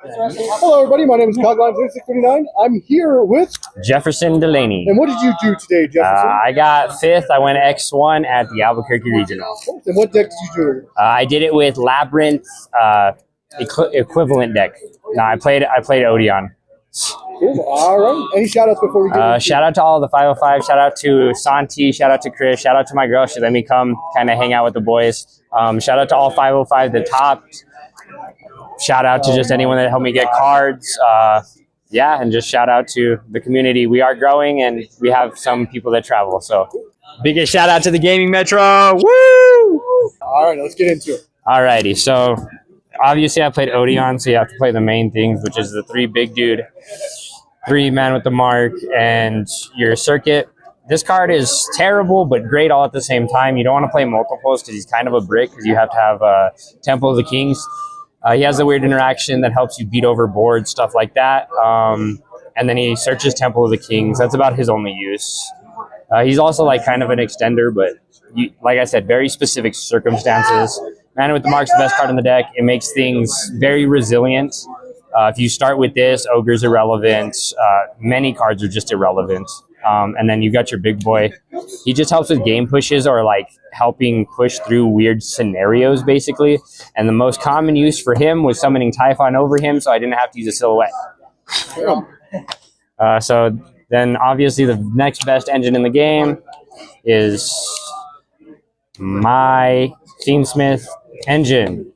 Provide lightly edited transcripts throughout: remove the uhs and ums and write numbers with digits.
Hello, everybody. My name is Cogline0639. I'm here with Jefferson Dulaney. And what did you do today, Jefferson? I got 5th. I went X1 at the Albuquerque Regional. And what deck did you do? I did it with Labyrinth equivalent deck. No, I played Odion. Cool. All right. Any shout-outs before we get shout out to all the 505. Shout out to Santi. Shout out to Chris. Shout out to my girl. She let me come kind of hang out with the boys. Shout out to all 505, the top. Shout out to just anyone that helped me get cards. Yeah, and just shout out to the community. We are growing, and we have some people that travel. So, biggest shout out to the Gaming Metro. Woo! All right, let's get into it. All righty. So, obviously, I played Odion, so you have to play the main things, which is the 3 big dude, 3 man with the mark, and your circuit. This card is terrible, but great all at the same time. You don't want to play multiples because he's kind of a brick because you have to have Temple of the Kings. He has a weird interaction that helps you beat over boards, stuff like that. And then he searches Temple of the Kings. That's about his only use. He's also like kind of an extender, but like I said, very specific circumstances. Man with the Mark's the best card in the deck. It makes things very resilient. If you start with this, Ogre's irrelevant. Many cards are just irrelevant. And then you got your big boy. He just helps with game pushes or like helping push through weird scenarios, basically. And the most common use for him was summoning Typhon over him, so I didn't have to use a silhouette. So then obviously the next best engine in the game is my Fiendsmith engine.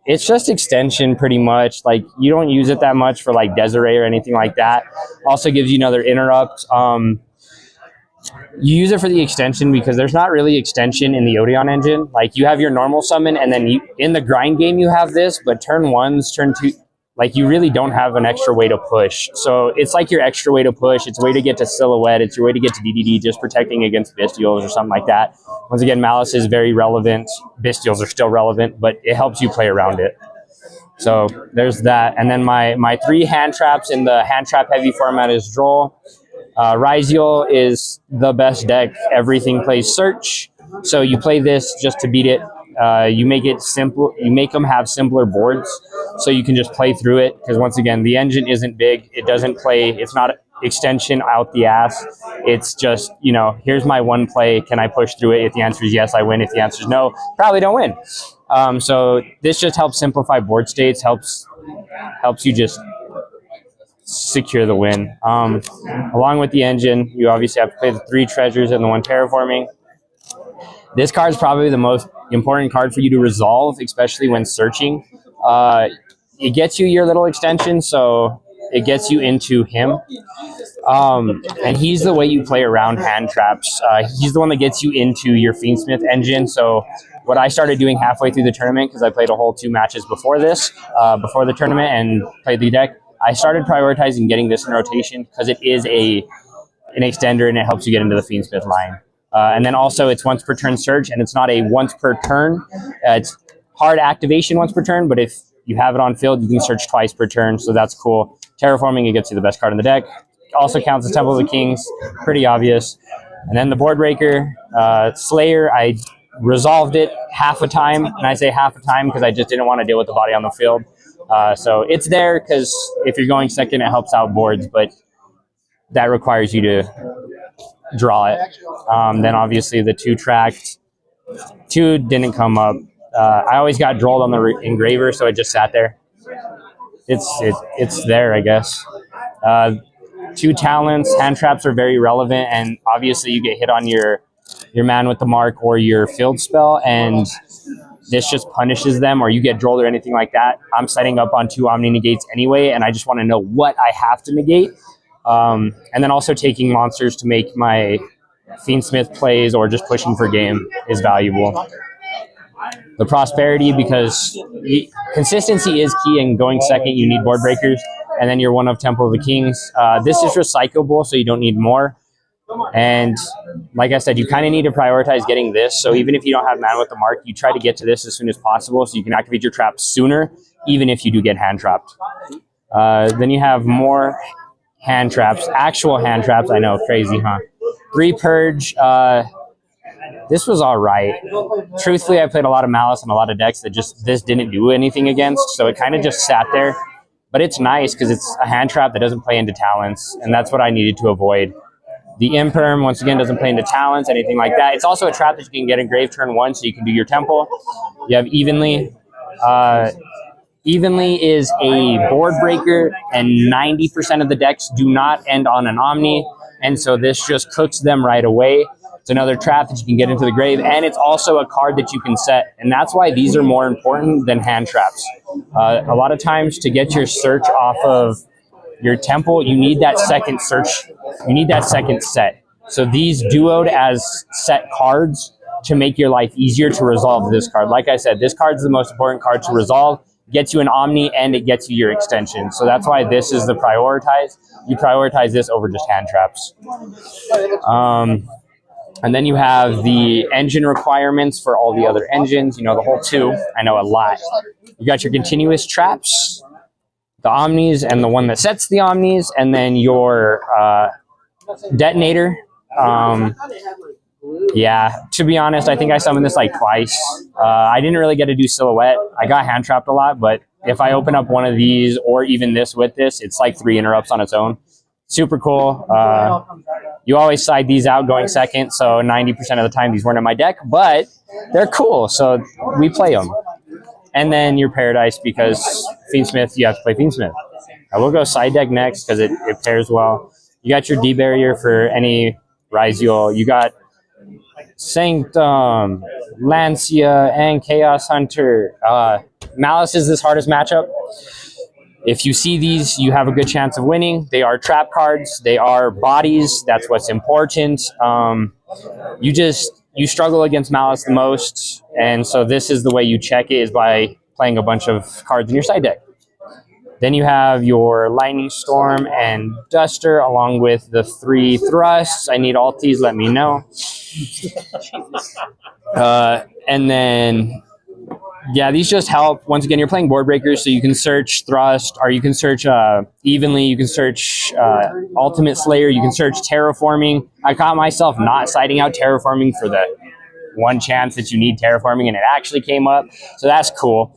It's just extension pretty much. Like you don't use it that much for like Desiree or anything like that. Also gives you another interrupt. You use it for the extension because there's not really extension in the Odion engine. Like you have your normal summon and then in the grind game you have this, but turn 1s, turn 2, like you really don't have an extra way to push. So it's like your extra way to push. It's a way to get to Silhouette. It's your way to get to DDD, just protecting against Bestials or something like that. Once again, Malice is very relevant. Bestials are still relevant, but it helps you play around it. So there's that. And then my 3 hand traps in the hand trap heavy format is Droll. Ryziel is the best deck. Everything plays Search. So you play this just to beat it. You make it simple. You make them have simpler boards, so you can just play through it. Because once again, the engine isn't big. It doesn't play. It's not extension out the ass. It's just, you know, here's my one play. Can I push through it? If the answer is yes, I win. If the answer is no, probably don't win. So this just helps simplify board states. Helps you just secure the win. Along with the engine, you obviously have to play the 3 treasures and the 1 terraforming. This card is probably the most important card for you to resolve, especially when searching. It gets you your little extension, so it gets you into him. And he's the way you play around hand traps. He's the one that gets you into your Fiendsmith engine. So what I started doing halfway through the tournament, because I played a whole 2 matches before this, before the tournament, and played the deck, I started prioritizing getting this in rotation because it is an extender and it helps you get into the Fiendsmith line. And then also it's once per turn search, and it's not a once per turn. It's hard activation once per turn, but if you have it on field, you can search twice per turn, so that's cool. Terraforming, it gets you the best card in the deck. Also counts as Temple of the Kings, pretty obvious. And then the board breaker, Slayer, I resolved it half a time, and I say half a time because I just didn't want to deal with the body on the field. So it's there because if you're going second, it helps out boards, but that requires you to draw it. Then obviously the 2 tracked. 2 didn't come up. I always got drolled on the engraver, so it just sat there. It's there, I guess. 2 talents. Hand traps are very relevant, and obviously you get hit on your man with the mark or your field spell, and this just punishes them, or you get drolled or anything like that. I'm setting up on 2 Omni negates anyway, and I just want to know what I have to negate. And then also taking monsters to make my Fiendsmith plays or just pushing for game is valuable. The prosperity, because consistency is key, and going second, you need board breakers, and then you're one of Temple of the Kings. This is recyclable, so you don't need more. And like I said, you kind of need to prioritize getting this. So even if you don't have man with the mark, you try to get to this as soon as possible so you can activate your traps sooner, even if you do get hand trapped. Then you have more hand traps, actual hand traps. I know, crazy, huh? 3 Purge. This was all right. Truthfully, I played a lot of Malice and a lot of decks that just this didn't do anything against, so it kind of just sat there. but it's nice because it's a hand trap that doesn't play into talents, and that's what I needed to avoid. The Imperm, once again, doesn't play into talents, anything like that. It's also a trap that you can get engraved turn 1, so you can do your temple. You have Evenly. Evenly is a board breaker, and 90% of the decks do not end on an Omni, and so this just cooks them right away. It's another trap that you can get into the grave, and it's also a card that you can set, and that's why these are more important than hand traps. A lot of times, to get your search off of your temple, you need that second search. You need that second set. So these duoed as set cards to make your life easier to resolve this card. Like I said, this card is the most important card to resolve. Gets you an Omni, and it gets you your extension. So that's why this is the prioritize. You prioritize this over just hand traps. And then you have the engine requirements for all the other engines. You know, the whole 2. I know a lot. You got your continuous traps, the Omnis, and the one that sets the Omnis, and then your detonator. Yeah, to be honest, I think I summoned this like twice. I didn't really get to do silhouette. I got hand trapped a lot, but if I open up one of these or even this with this, it's like 3 interrupts on its own. Super cool. You always side these out going second, so 90% of the time these weren't in my deck, but they're cool, so we play them. And then your Paradise, because Fiendsmith, you have to play Fiendsmith. I will go side deck next because it pairs well. You got your D barrier for any Ryziel. You got Sanctum, Lancia, and Chaos Hunter. Malice is this hardest matchup. If you see these, you have a good chance of winning. They are trap cards. They are bodies. That's what's important. You struggle against Malice the most, and so this is the way you check it, is by playing a bunch of cards in your side deck. Then you have your Lightning Storm and Duster, along with the 3 thrusts. I need alties, let me know. And then, yeah, these just help. Once again, you're playing board breakers, so you can search Thrust, or you can search Evenly, you can search Ultimate Slayer, you can search Terraforming. I caught myself not siding out Terraforming for the one chance that you need Terraforming, and it actually came up, so that's cool.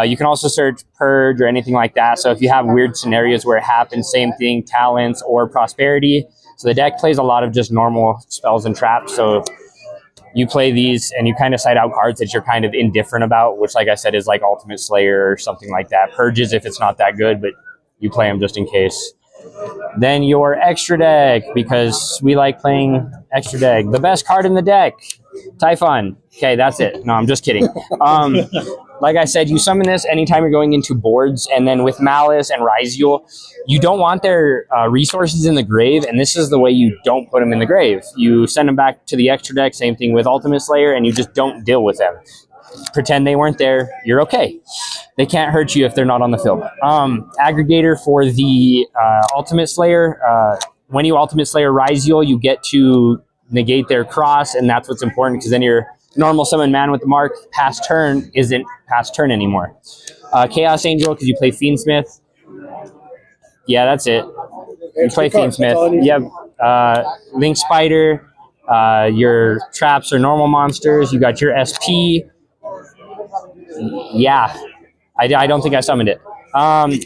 You can also search Purge or anything like that, so if you have weird scenarios where it happens, same thing, Talents or Prosperity. So the deck plays a lot of just normal spells and traps, so you play these and you kind of side out cards that you're kind of indifferent about, which, like I said, is like Ultimate Slayer or something like that. Purges if it's not that good, but you play them just in case. Then your extra deck, because we like playing extra deck. The best card in the deck, Typhon. Okay, that's it. No, I'm just kidding. Like I said, you summon this anytime you're going into boards, and then with Malice and Ryziel, you don't want their resources in the grave, and this is the way you don't put them in the grave. You send them back to the extra deck, same thing with Ultimate Slayer, and you just don't deal with them. Pretend they weren't there, you're okay. They can't hurt you if they're not on the field. Aggregator for the Ultimate Slayer. When you Ultimate Slayer Ryziel, you get to negate their cross, and that's what's important, because then your normal summon Man with the Mark past turn isn't past turn anymore. Chaos Angel, because you play Fiendsmith. Yeah, that's it. You play Fiendsmith. Yep. Link Spider. Your traps are normal monsters. You got your SP. Yeah. I don't think I summoned it.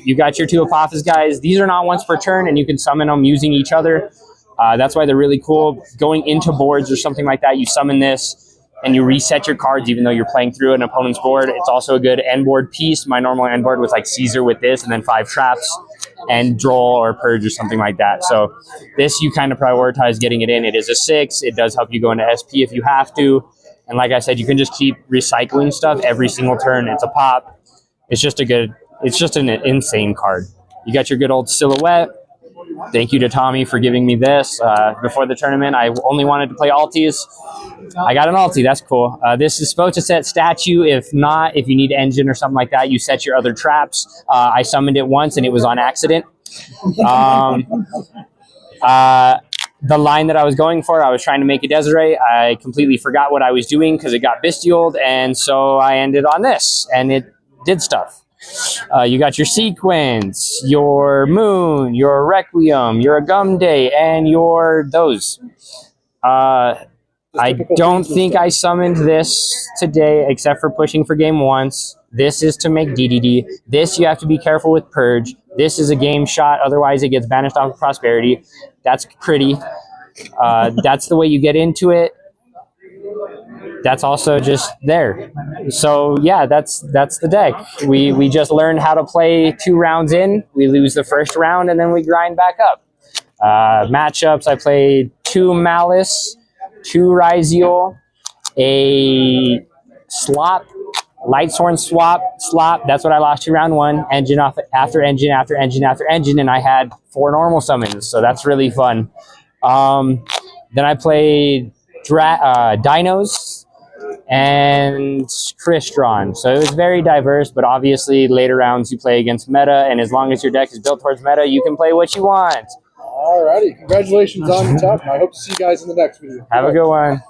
You got your 2 Apophis guys. These are not once per turn, and you can summon them using each other. That's why they're really cool. Going into boards or something like that, you summon this, and you reset your cards even though you're playing through an opponent's board. It's also a good end board piece. My normal end board was like Caesar with this, and then 5 traps, and Droll or Purge or something like that. So this, you kind of prioritize getting it in. It is a 6. It does help you go into SP if you have to. And like I said, you can just keep recycling stuff every single turn. It's a pop. It's just an insane card. You got your good old Silhouette. Thank you to Tommy for giving me this before the tournament. I only wanted to play alties. I got an altie. That's cool. This is supposed to set statue. If not, if you need engine or something like that, you set your other traps. I summoned it once, and it was on accident. The line that I was going for, I was trying to make a Desiree. I completely forgot what I was doing because it got bestialed, and so I ended on this, and it did stuff. You got your Sequence, your Moon, your Requiem, your Agum Day, and your those. I don't think I summoned this today, except for pushing for game once. This is to make DDD. This you have to be careful with Purge. This is a game shot, otherwise it gets banished off of Prosperity. That's pretty. That's the way you get into it. That's also just there. So yeah, that's the deck. We just learned how to play 2 rounds in. We lose the first round and then we grind back up. Matchups, I played 2 Malice, 2 Ryziel, a Slop, Lightsworn Slop. That's what I lost to round 1. Engine off after engine after engine after engine, and I had 4 normal summons, so that's really fun. Then I played Dinos and Crystron. So it was very diverse, but obviously later rounds you play against meta, and as long as your deck is built towards meta, you can play what you want. Alrighty, congratulations on the top. I hope to see you guys in the next video. Have a good one.